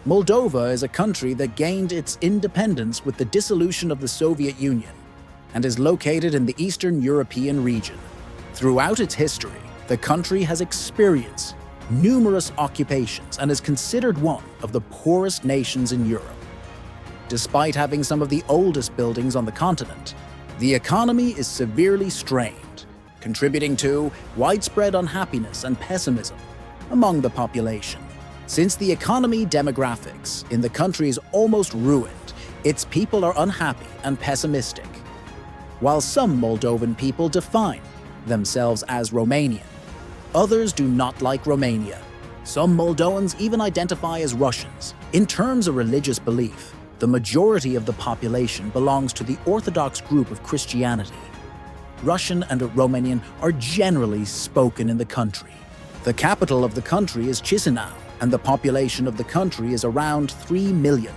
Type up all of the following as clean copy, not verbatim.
Moldova is a country that gained its independence with the dissolution of the Soviet Union and is located in the Eastern European region. Throughout its history, the country has experienced numerous occupations and is considered one of the poorest nations in Europe. Despite having some of the oldest buildings on the continent, the economy is severely strained, contributing to widespread unhappiness and pessimism among the population. Since the economy demographics in the country is almost ruined, its people are unhappy and pessimistic. While some Moldovan people define themselves as Romanian, others do not like Romania. Some Moldovans even identify as Russians. In terms of religious belief, the majority of the population belongs to the Orthodox group of Christianity. Russian and Romanian are generally spoken in the country. The capital of the country is Chisinau, and the population of the country is around 3 million.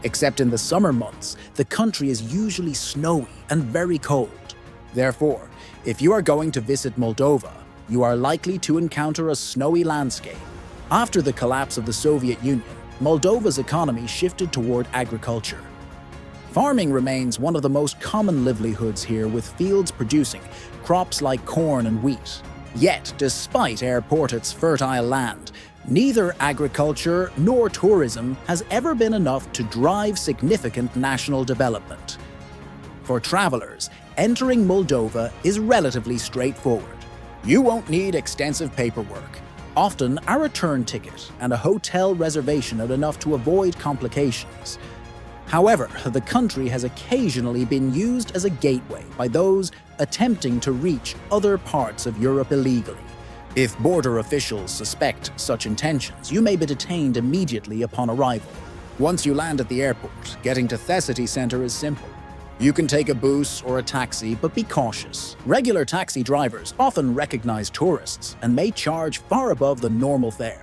Except in the summer months, the country is usually snowy and very cold. Therefore, if you are going to visit Moldova, you are likely to encounter a snowy landscape. After the collapse of the Soviet Union, Moldova's economy shifted toward agriculture. Farming remains one of the most common livelihoods here, with fields producing crops like corn and wheat. Yet, despite its fertile land, neither agriculture nor tourism has ever been enough to drive significant national development. For travelers, entering Moldova is relatively straightforward. You won't need extensive paperwork. Often, a return ticket and a hotel reservation are enough to avoid complications. However, the country has occasionally been used as a gateway by those attempting to reach other parts of Europe illegally. If border officials suspect such intentions, you may be detained immediately upon arrival. Once you land at the airport, getting to the city center is simple. You can take a bus or a taxi, but be cautious. Regular taxi drivers often recognize tourists and may charge far above the normal fare.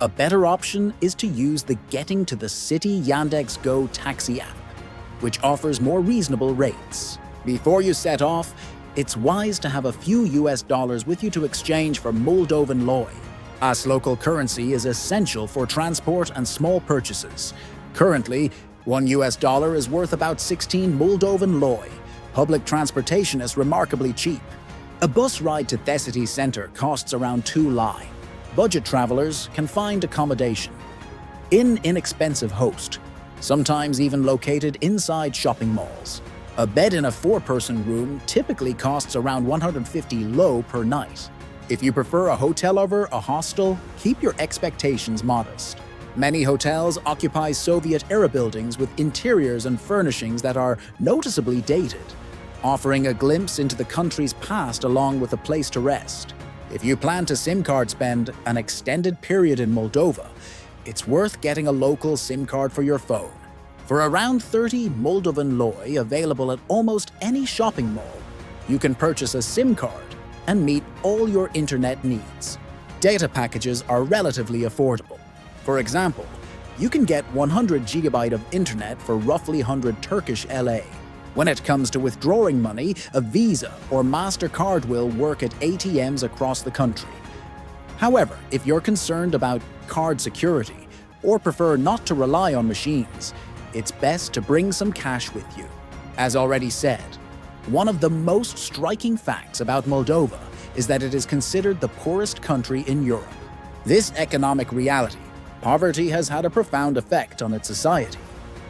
A better option is to use the Getting to the City Yandex Go taxi app, which offers more reasonable rates. Before you set off, it's wise to have a few US dollars with you to exchange for Moldovan lei, as local currency is essential for transport and small purchases. Currently, $1 is worth about 16 Moldovan lei. Public transportation is remarkably cheap. A bus ride to the city center costs around 2 lei. Budget travelers can find accommodation in inexpensive host, sometimes even located inside shopping malls. A bed in a 4-person room typically costs around 150 lei per night. If you prefer a hotel over a hostel, keep your expectations modest. Many hotels occupy Soviet-era buildings with interiors and furnishings that are noticeably dated, offering a glimpse into the country's past along with a place to rest. If you plan to SIM card spend an extended period in Moldova, it's worth getting a local SIM card for your phone. For around 30 Moldovan lei available at almost any shopping mall, you can purchase a SIM card and meet all your internet needs. Data packages are relatively affordable. For example, you can get 100 GB of internet for roughly 100 Turkish lei. When it comes to withdrawing money, a Visa or MasterCard will work at ATMs across the country. However, if you're concerned about card security or prefer not to rely on machines, it's best to bring some cash with you. As already said, one of the most striking facts about Moldova is that it is considered the poorest country in Europe. This economic reality, poverty, has had a profound effect on its society.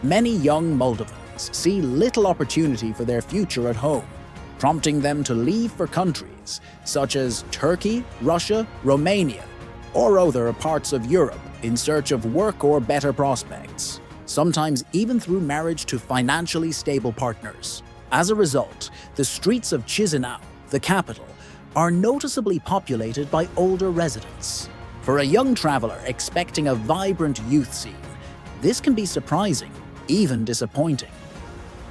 Many young Moldovans see little opportunity for their future at home, prompting them to leave for countries such as Turkey, Russia, Romania, or other parts of Europe in search of work or better prospects, sometimes even through marriage to financially stable partners. As a result, the streets of Chisinau, the capital, are noticeably populated by older residents. For a young traveler expecting a vibrant youth scene, this can be surprising, even disappointing.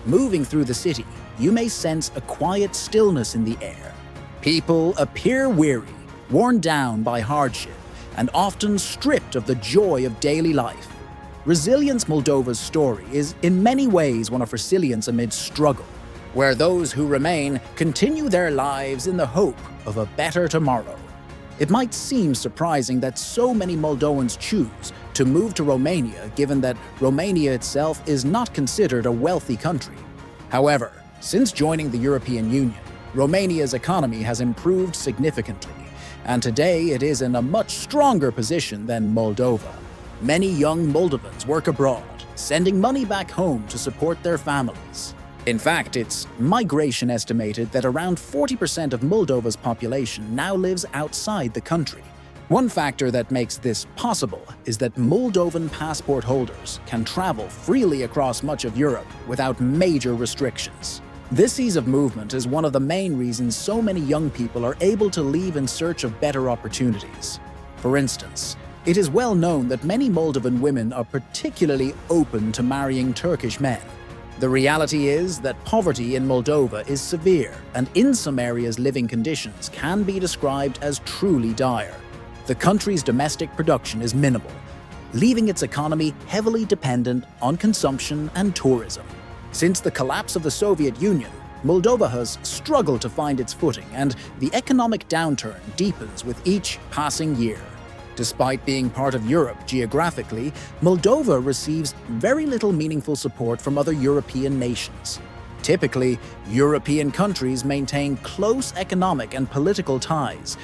Moving through the city, you may sense a quiet stillness in the air. People appear weary, worn down by hardship, and often stripped of the joy of daily life. Resilience Moldova's story is in many ways one of resilience amid struggle, where those who remain continue their lives in the hope of a better tomorrow. It might seem surprising that so many Moldovans choose to move to Romania, given that Romania itself is not considered a wealthy country. However, since joining the European Union, Romania's economy has improved significantly, and today it is in a much stronger position than Moldova. Many young Moldovans work abroad, sending money back home to support their families. In fact, it's migration estimated that around 40% of Moldova's population now lives outside the country. One factor that makes this possible is that Moldovan passport holders can travel freely across much of Europe without major restrictions. This ease of movement is one of the main reasons so many young people are able to leave in search of better opportunities. For instance, it is well known that many Moldovan women are particularly open to marrying Turkish men. The reality is that poverty in Moldova is severe, and in some areas living conditions can be described as truly dire. The country's domestic production is minimal, leaving its economy heavily dependent on consumption and tourism. Since the collapse of the Soviet Union, Moldova has struggled to find its footing, and the economic downturn deepens with each passing year. Despite being part of Europe geographically, Moldova receives very little meaningful support from other European nations. Typically, European countries maintain close economic and political ties,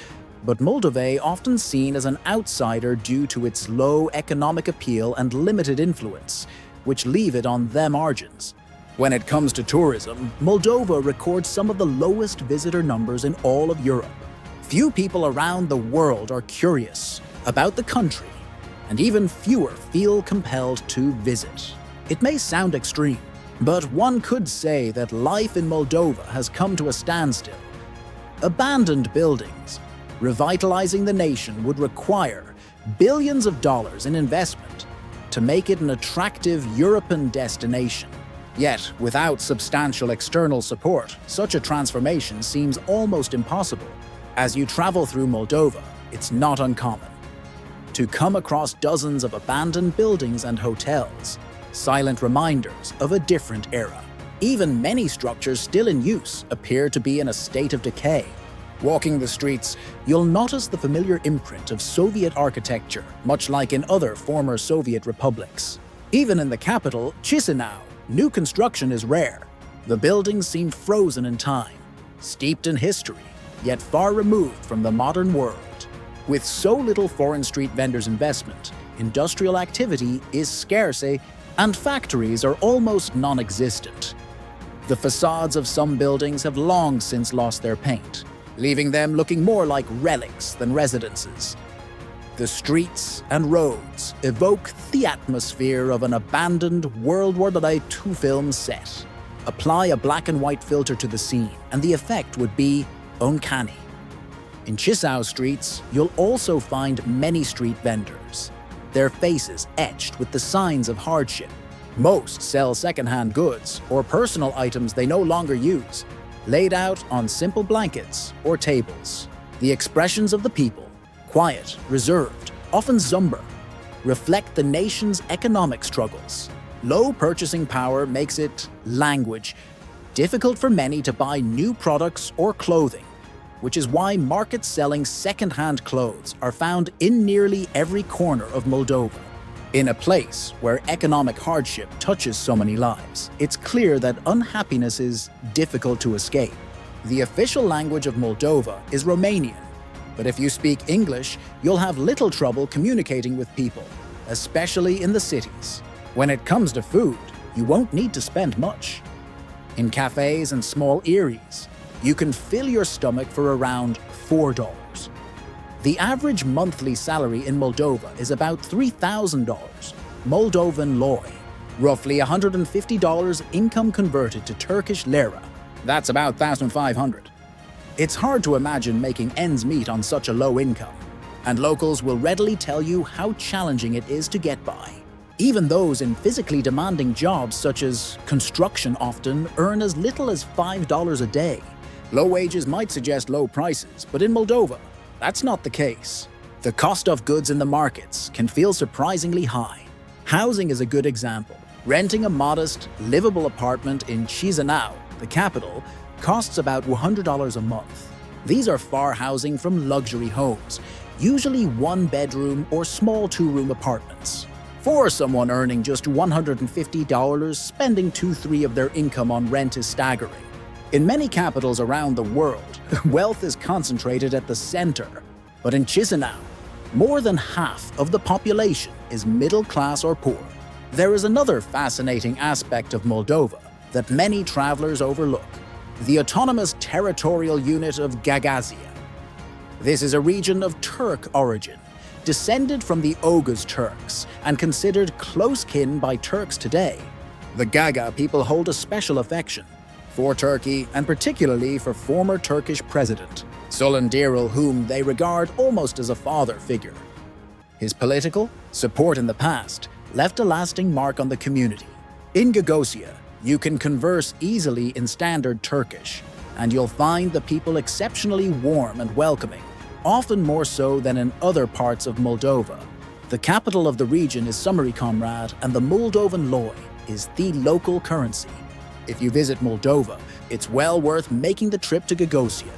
but Moldova is often seen as an outsider due to its low economic appeal and limited influence, which leave it on the margins. When it comes to tourism, Moldova records some of the lowest visitor numbers in all of Europe. Few people around the world are curious about the country, and even fewer feel compelled to visit. It may sound extreme, but one could say that life in Moldova has come to a standstill. Abandoned buildings. Revitalizing the nation would require billions of dollars in investment to make it an attractive European destination. Yet, without substantial external support, such a transformation seems almost impossible. As you travel through Moldova, it's not uncommon to come across dozens of abandoned buildings and hotels, silent reminders of a different era. Even many structures still in use appear to be in a state of decay. Walking the streets, you'll notice the familiar imprint of Soviet architecture, much like in other former Soviet republics. Even in the capital, Chisinau, new construction is rare. The buildings seem frozen in time, steeped in history, yet far removed from the modern world. With so little foreign street vendors' investment, industrial activity is scarce, and factories are almost non-existent. The facades of some buildings have long since lost their paint, leaving them looking more like relics than residences. The streets and roads evoke the atmosphere of an abandoned World War II film set. Apply a black and white filter to the scene, and the effect would be uncanny. In Chisinau streets, you'll also find many street vendors, their faces etched with the signs of hardship. Most sell secondhand goods or personal items they no longer use, laid out on simple blankets or tables. The expressions of the people, quiet, reserved, often somber, reflect the nation's economic struggles. Low purchasing power makes it language, difficult for many to buy new products or clothing, which is why markets selling second-hand clothes are found in nearly every corner of Moldova. In a place where economic hardship touches so many lives, it's clear that unhappiness is difficult to escape. The official language of Moldova is Romanian, but if you speak English, you'll have little trouble communicating with people, especially in the cities. When it comes to food, you won't need to spend much. In cafes and small eateries, you can fill your stomach for around $4. The average monthly salary in Moldova is about $3,000 Moldovan lei, roughly $150 income converted to Turkish lira. That's about $1,500. It's hard to imagine making ends meet on such a low income, and locals will readily tell you how challenging it is to get by. Even those in physically demanding jobs such as construction often earn as little as $5 a day. Low wages might suggest low prices, but in Moldova, that's not the case. The cost of goods in the markets can feel surprisingly high. Housing is a good example. Renting a modest, livable apartment in Chisinau, the capital, costs about $100 a month. These are far housing from luxury homes, usually one-bedroom or small two-room apartments. For someone earning just $150, spending 2/3 of their income on rent is staggering. In many capitals around the world, wealth is concentrated at the center. But in Chisinau, more than half of the population is middle class or poor. There is another fascinating aspect of Moldova that many travelers overlook: the autonomous territorial unit of Gagauzia. This is a region of Turk origin, descended from the Oghuz Turks and considered close kin by Turks today. The Gaga people hold a special affection for Turkey, and particularly for former Turkish president Sultan Demirel, whom they regard almost as a father figure. His political support in the past left a lasting mark on the community. In Gagauzia, you can converse easily in standard Turkish, and you'll find the people exceptionally warm and welcoming, often more so than in other parts of Moldova. The capital of the region is Summary Comrade, and the Moldovan leu is the local currency. If you visit Moldova, it's well worth making the trip to Gagauzia,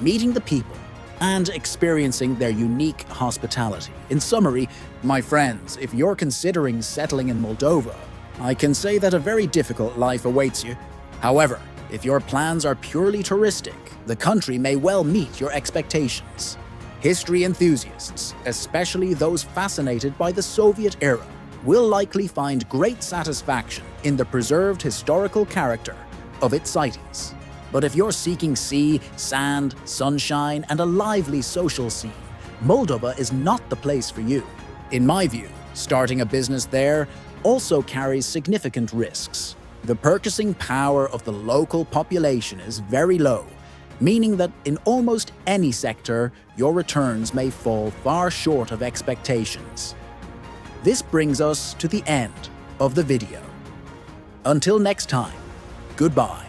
meeting the people, and experiencing their unique hospitality. In summary, my friends, if you're considering settling in Moldova, I can say that a very difficult life awaits you. However, if your plans are purely touristic, the country may well meet your expectations. History enthusiasts, especially those fascinated by the Soviet era, will likely find great satisfaction in the preserved historical character of its sightings. But if you're seeking sea, sand, sunshine, and a lively social scene, Moldova is not the place for you. In my view, starting a business there also carries significant risks. The purchasing power of the local population is very low, meaning that in almost any sector, your returns may fall far short of expectations. This brings us to the end of the video. Until next time, goodbye.